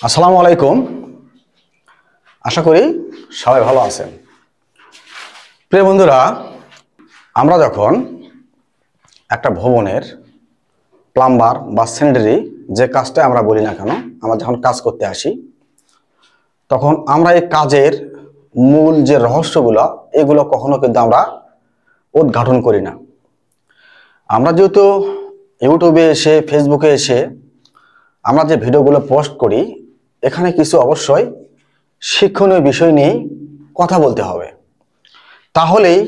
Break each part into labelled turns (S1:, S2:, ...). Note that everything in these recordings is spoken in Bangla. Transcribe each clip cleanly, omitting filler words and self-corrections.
S1: আসসালামু আলাইকুম। আশা করি সবাই ভালো আছেন। প্রিয় বন্ধুরা, আমরা যখন একটা ভবনের প্লাম্বার বা স্যানিটারি যে কাজটা আমরা বলি না কেন, আমরা যখন কাজ করতে আসি তখন আমরা এই কাজের মূল যে রহস্যগুলো এগুলো কখনো কিন্তু আমরা উদ্ঘাটন করি না। আমরা যেহেতু ইউটিউবে এসে ফেসবুকে এসে আমরা যে ভিডিওগুলো পোস্ট করি, এখানে কিছু অবশ্যই শিক্ষণীয় বিষয় নিয়ে কথা বলতে হবে। তাহলেই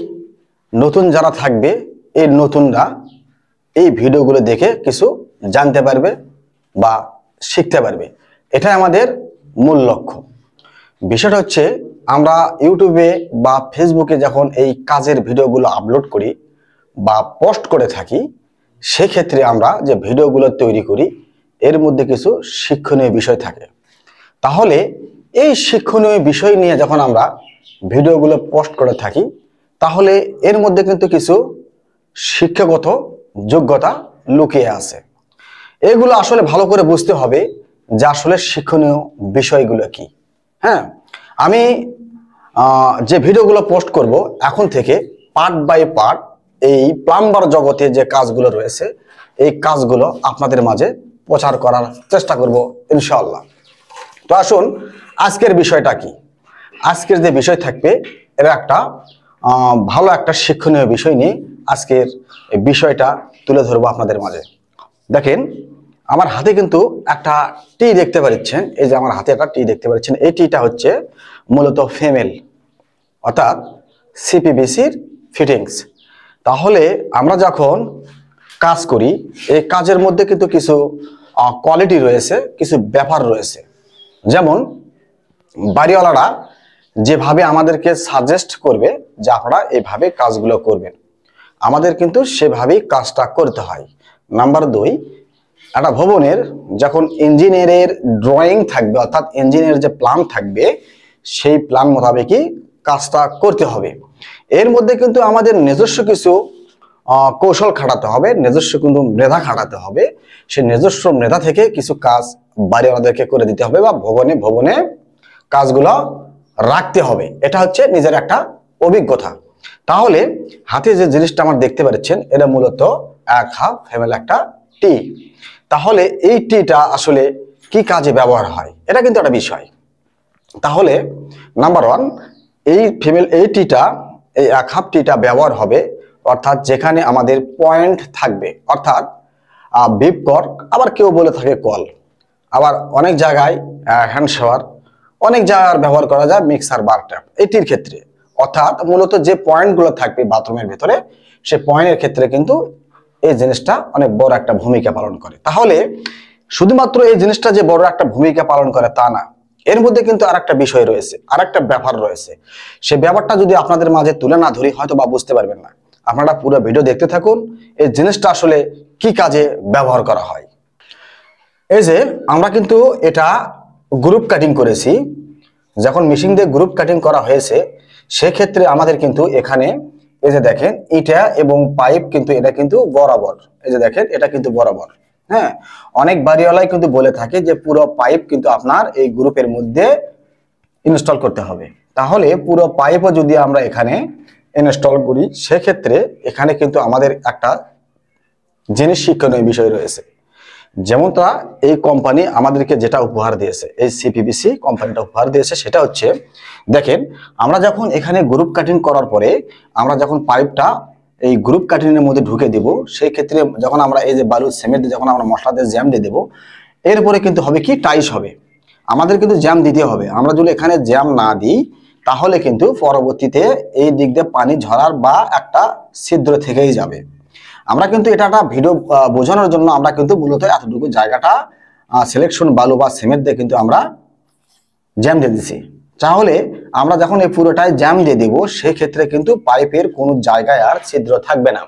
S1: নতুন যারা থাকবে এই নতুনরা এই ভিডিওগুলো দেখে কিছু জানতে পারবে বা শিখতে পারবে। এটাই আমাদের মূল লক্ষ্য। বিষয়টা হচ্ছে, আমরা ইউটিউবে বা ফেসবুকে যখন এই কাজের ভিডিওগুলো আপলোড করি বা পোস্ট করে থাকি, সেক্ষেত্রে আমরা যে ভিডিওগুলো তৈরি করি এর মধ্যে কিছু শিক্ষণীয় বিষয় থাকে। তাহলে এই শিক্ষণীয় বিষয় নিয়ে যখন আমরা ভিডিওগুলো পোস্ট করে থাকি, তাহলে এর মধ্যে কিন্তু কিছু শিক্ষাগত যোগ্যতা লুকিয়ে আছে। এগুলো আসলে ভালো করে বুঝতে হবে যে আসলে শিক্ষণীয় বিষয়গুলো কি। হ্যাঁ, আমি যে ভিডিওগুলো পোস্ট করব এখন থেকে পার্ট বাই পার্ট এই প্লাম্বার জগতে যে কাজগুলো রয়েছে এই কাজগুলো আপনাদের মাঝে প্রচার করার চেষ্টা করব ইনশাআল্লাহ। তো আসুন, আজকের বিষয়টা কি। আজকের যে বিষয় থাকবে এর একটা ভালো একটা শিক্ষণীয় বিষয় নিয়ে আজকের এই বিষয়টা তুলে ধরবো আপনাদের মাঝে। দেখেন, আমার হাতে কিন্তু একটা টি দেখতে পাচ্ছেন। এই যে আমার হাতে একটা টি দেখতে পাচ্ছেন, এই টিটা হচ্ছে মূলত ফিমেল, অর্থাৎ সিপিবিসির ফিটিংস। তাহলে আমরা যখন কাজ করি এই কাজের মধ্যে কিন্তু কিছু কোয়ালিটি রয়েছে, কিছু ব্যাপার রয়েছে। যেমন বাড়িওয়ালারা যেভাবে আমাদেরকে সাজেস্ট করবে যে আপনারা এইভাবে কাজগুলো করবেন, আমাদের কিন্তু সেভাবেই কাজটা করতে হয়। নাম্বার 2, একটা ভবনের যখন ইঞ্জিনিয়ারের ড্রয়িং থাকবে, অর্থাৎ ইঞ্জিনিয়ারের যে প্ল্যান থাকবে সেই প্ল্যান মোতাবেকই কাজটা করতে হবে। এর মধ্যে কিন্তু আমাদের নিজস্ব কিছু কৌশল খাটাতে হবে, নিজস্ব কিন্তু মেধা খাটাতে হবে। সেই নিজস্ব মেধা থেকে কিছু কাজ বাড়িওয়ালাদেরকে করে দিতে হবে বা ভবনে ভবনে কাজগুলো রাখতে হবে। এটা হচ্ছে নিজের একটা অভিজ্ঞতা। তাহলে হাতে যে জিনিসটা আমার দেখতে পাচ্ছেন এটা মূলত এক হাফ ফিমেল একটা টি। তাহলে এই টিটা আসলে কি কাজে ব্যবহার হয় এটা কিন্তু একটা বিষয়। তাহলে নাম্বার 1, এই ফিমেল এই টিটা, এই এক হাফ টিটা ব্যবহার হবে অর্থাৎ যেখানে আমাদের পয়েন্ট থাকবে, অর্থাৎ বিপ কর্ক, আবার কেউ বলে থাকে কল, আবার অনেক জায়গায় হ্যান্ড শাওয়ার, অনেক জায়গায় ব্যবহার করা যায় মিক্সার বার ট্যাপ এটির ক্ষেত্রে। অর্থাৎ মূলত যে পয়েন্টগুলো থাকবে বাথরুমের ভিতরে সে পয়েন্টের ক্ষেত্রে কিন্তু এই জিনিসটা অনেক বড় একটা ভূমিকা পালন করে। তাহলে শুধুমাত্র এই জিনিসটা যে বড় একটা ভূমিকা পালন করে তা না, এর মধ্যে কিন্তু আর একটা বিষয় রয়েছে, আর একটা ব্যাপার রয়েছে। সে ব্যাপারটা যদি আপনাদের মাঝে তুলে না ধরি হয়তো বা বুঝতে পারবেন না। আপনারা পুরো ভিডিও দেখতে থাকুন, এই জিনিসটা আসলে কি কাজে ব্যবহার করা হয়। এই যে আমরা কিন্তু এটা গ্রুপ কাটিং করেছি। যখন মেশিন দিয়ে গ্রুপ কাটিং করা হয়েছে সেক্ষেত্রে আমাদের কিন্তু এখানে এই যে দেখেন ইটা এবং পাইপ কিন্তু এটা কিন্তু বরাবর, এই যে দেখেন এটা কিন্তু বরাবর। হ্যাঁ, অনেক বাড়িওয়ালাই কিন্তু বলে থাকে যে পুরো পাইপ কিন্তু আপনার এই গ্রুপের মধ্যে ইনস্টল করতে হবে। তাহলে পুরো পাইপও যদি আমরা এখানে ইনস্টল করি সেক্ষেত্রে এখানে কিন্তু আমাদের একটা জিনিস শিক্ষণীয় বিষয় রয়েছে। যেমনটা এই কোম্পানি আমাদেরকে যেটা উপহার দিয়েছে, এই সিপিবিসি কোম্পানিটা উপহার দিয়েছে, সেটা হচ্ছে দেখেন আমরা যখন এখানে গ্রুপ কাটিং করার পরে আমরা যখন পাইপটা এই গ্রুপ কাটিং এর মধ্যে ঢুকে দেব, সেই ক্ষেত্রে যখন আমরা এই যে বালু সিমেন্ট যখন আমরা মশলা দিয়ে জ্যাম দিয়ে দেবো, এরপরে কিন্তু হবে কি টাইস হবে। আমাদের কিন্তু জ্যাম দিতে হবে। আমরা যদি এখানে জ্যাম না দিই তাহলে কিন্তু পরবর্তীতে এই দিক দিয়ে পানি ঝরার বা একটা ছিদ্র থেকেই যাবে। আমরা কিন্তু এটা একটা ভিডিও বোঝানোর জন্য আমরা কিন্তু মূলত এতটুকু জায়গাটা সিলেকশন বালু বা সিমেন্ট দিয়ে কিন্তু আমরা জ্যাম দিয়ে দিছি। তাহলে আমরা যখন এই পুরোটাই জ্যাম দিয়ে দিব সেক্ষেত্রে কিন্তু পাইপের কোনো জায়গায় আর ছিদ্র থাকবে না।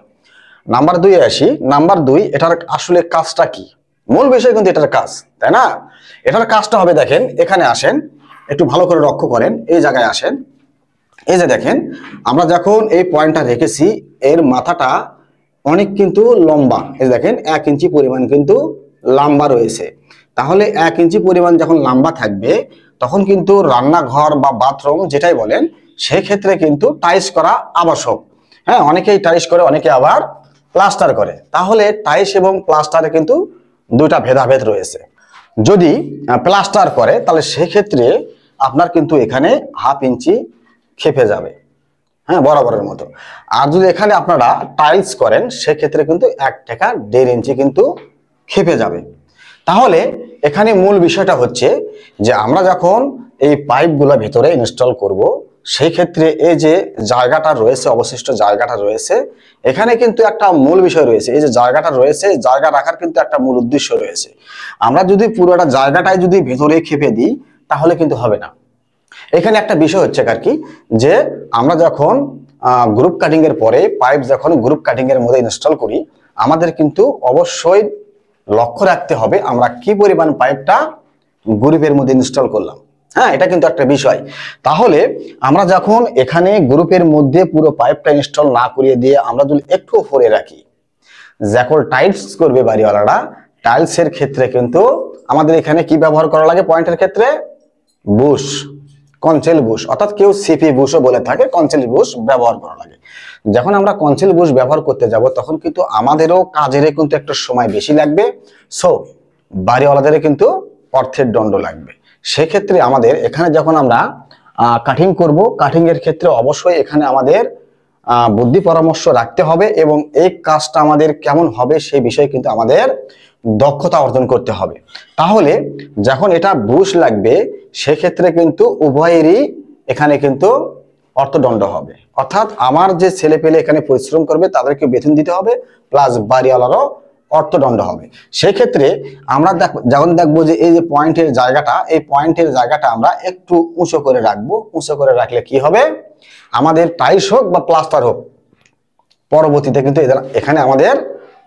S1: নাম্বার 2 আসি। নাম্বার 2, এটার আসলে কাজটা কি? মূল বিষয় কিন্তু এটার কাজ, তাই না? এটার কাজটা হবে, দেখেন এখানে আসেন, একটু ভালো করে লক্ষ্য করেন, এই জায়গায় আসেন। এই যে দেখেন আমরা যখন এই পয়েন্টটা রেখেছি এর মাথাটা অনেক কিন্তু লম্বা, এই দেখেন 1 ইঞ্চি পরিমাণ কিন্তু লম্বা রয়েছে। তাহলে 1 ইঞ্চি পরিমাণ যখন লম্বা থাকবে তখন কিন্তু রান্নাঘর বা বাথরুম যেটাই বলেন সেই ক্ষেত্রে কিন্তু টাইলস করা আবশ্যক। হ্যাঁ, অনেকেই টাইলস করে, অনেকে আবার প্লাস্টার করে। তাহলে টাইলস এবং প্লাস্টারে কিন্তু দুইটা ভেদাভেদ রয়েছে। যদি প্লাস্টার করে তাহলে সেক্ষেত্রে আপনার কিন্তু এখানে 1/2 ইঞ্চি খেপে যাবে, হ্যাঁ, বরাবরের মতো। আর যদি এখানে আপনারা টাইলস করেন সেক্ষেত্রে কিন্তু 1 থেকে 1.5 ইঞ্চি কিন্তু খেপে যাবে। তাহলে এখানে মূল বিষয়টা হচ্ছে যে আমরা যখন এই পাইপগুলো ভিতরে ইনস্টল করব সেই ক্ষেত্রে এই যে জায়গাটা রয়েছে, অবশিষ্ট জায়গাটা রয়েছে, এখানে কিন্তু একটা মূল বিষয় রয়েছে। এই যে জায়গাটা রয়েছে, জায়গা রাখার কিন্তু একটা মূল উদ্দেশ্য রয়েছে। আমরা যদি পুরোটা জায়গাটাই যদি ভেতরে খেপে দিই তাহলে কিন্তু হবে না। এখানে একটা বিষয় হচ্ছে আর কি, যে আমরা যখন গ্রুপ কাটিং এর পরে পাইপ যখন গ্রুপ কাটিং এর মধ্যে ইনস্টল করি আমাদের কিন্তু অবশ্যই লক্ষ্য রাখতে হবে আমরা কি পরিমাণ পাইপটা গ্রুপের মধ্যে ইনস্টল করলাম। হ্যাঁ, এটা কিন্তু একটা বিষয়। তাহলে আমরা যখন এখানে গ্রুপের মধ্যে পুরো পাইপটা ইনস্টল না করিয়ে দিয়ে আমরা যদি একটু উপরে রাখি, যখন টাইলস করবে বাড়িওয়ালারা, টাইলসের ক্ষেত্রে কিন্তু আমাদের এখানে কি ব্যবহার করা লাগে পয়েন্টের ক্ষেত্রে? বুশ, কনসেল বুশ, অর্থাৎ কেউ সিপি বুশও বলে থাকে, কনসেল বুশ ব্যবহার করা লাগে। যখন আমরা কনসেল বুশ ব্যবহার করতে যাব তখন কিন্তু আমাদেরও কাজের কিন্তু একটা সময় বেশি লাগবে, সো বাড়িওয়ালাদের কিন্তু অর্থের দণ্ড লাগবে। সেক্ষেত্রে আমাদের এখানে যখন আমরা কাটিং করব, কাটিং এর ক্ষেত্রে অবশ্যই এখানে আমাদের বুদ্ধি পরামর্শ রাখতে হবে এবং এই কাজটা আমাদের কেমন হবে সেই বিষয়ে কিন্তু আমাদের দক্ষতা অর্জন করতে হবে। তাহলে যখন এটা বুশ লাগবে সেক্ষেত্রে কিন্তু উভয়েরই এখানে কিন্তু অর্থদণ্ড হবে, অর্থাৎ আমার যে ছেলে পেলে এখানে পরিশ্রম করবে তাদেরকে বেতন দিতে হবে, প্লাস বাড়িওয়ালারও অর্থদণ্ড হবে। সেই ক্ষেত্রে আমরা যখন দেখবো যে এই যে পয়েন্টের জায়গাটা, এই পয়েন্টের জায়গাটা আমরা একটু উঁচু করে রাখবো। উঁচু করে রাখলে কি হবে, আমাদের টাইলস হোক বা প্লাস্টার হোক পরবর্তীতে কিন্তু এখানে আমাদের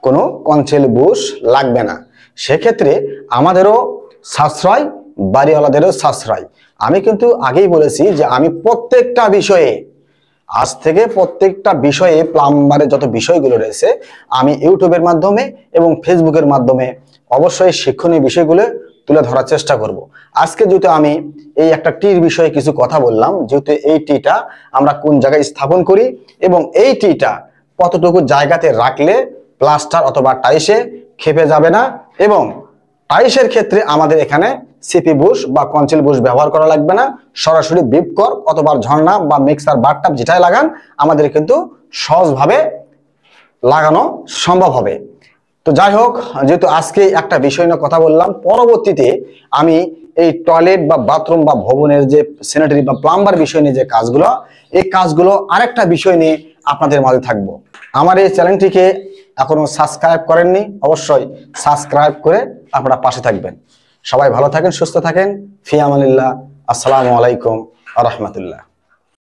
S1: কোনো কনসেল বুশ লাগবে না। সেক্ষেত্রে আমাদেরও সাশ্রয়, বাড়িওয়ালাদেরও সাশ্রয়। আমি কিন্তু আগেই বলেছি যে আমি প্রত্যেকটা বিষয়ে, আজ থেকে প্রত্যেকটা বিষয়ে প্লাম্বারের যত বিষয়গুলো রয়েছে আমি ইউটিউবের মাধ্যমে এবং ফেসবুকের মাধ্যমে অবশ্যই শিক্ষণীয় বিষয়গুলো তুলে ধরার চেষ্টা করব। আজকে যেহেতু আমি এই একটা টির বিষয়ে কিছু কথা বললাম, যেহেতু এই টিটা আমরা কোন জায়গায় স্থাপন করি এবং এই টিটা কতটুকু জায়গাতে রাখলে প্লাস্টার অথবা টাইসে খেপে যাবে না, এবং টাইসের ক্ষেত্রে আমাদের এখানে সিপি বুশ বা কনসেল বুশ ব্যবহার করা লাগবে না, সরাসরি বিপকর অথবা ঝর্ণা বা মিক্সার বারটাপ যেটাই লাগান আমাদের কিন্তু সহজভাবে লাগানো সম্ভব হবে। তো যাই হোক, যেহেতু আজকে একটা বিষয় নিয়ে কথা বললাম, পরবর্তীতে আমি এই টয়লেট বা বাথরুম বা ভবনের যে স্যানিটারি বা প্লাম্বার বিষয় নিয়ে যে কাজগুলো, এই কাজগুলো আরেকটা বিষয় নিয়ে আপনাদের মাঝে থাকবো। আমার এই চ্যানেলটিকে এখনো সাবস্ক্রাইব করেননি, অবশ্যই সাবস্ক্রাইব করে আপনারা পাশে থাকবেন। সবাই ভালো থাকেন, সুস্থ থাকেন। ফি আমানিল্লাহ। আসসালামু আলাইকুম ওয়া রাহমাতুল্লাহ।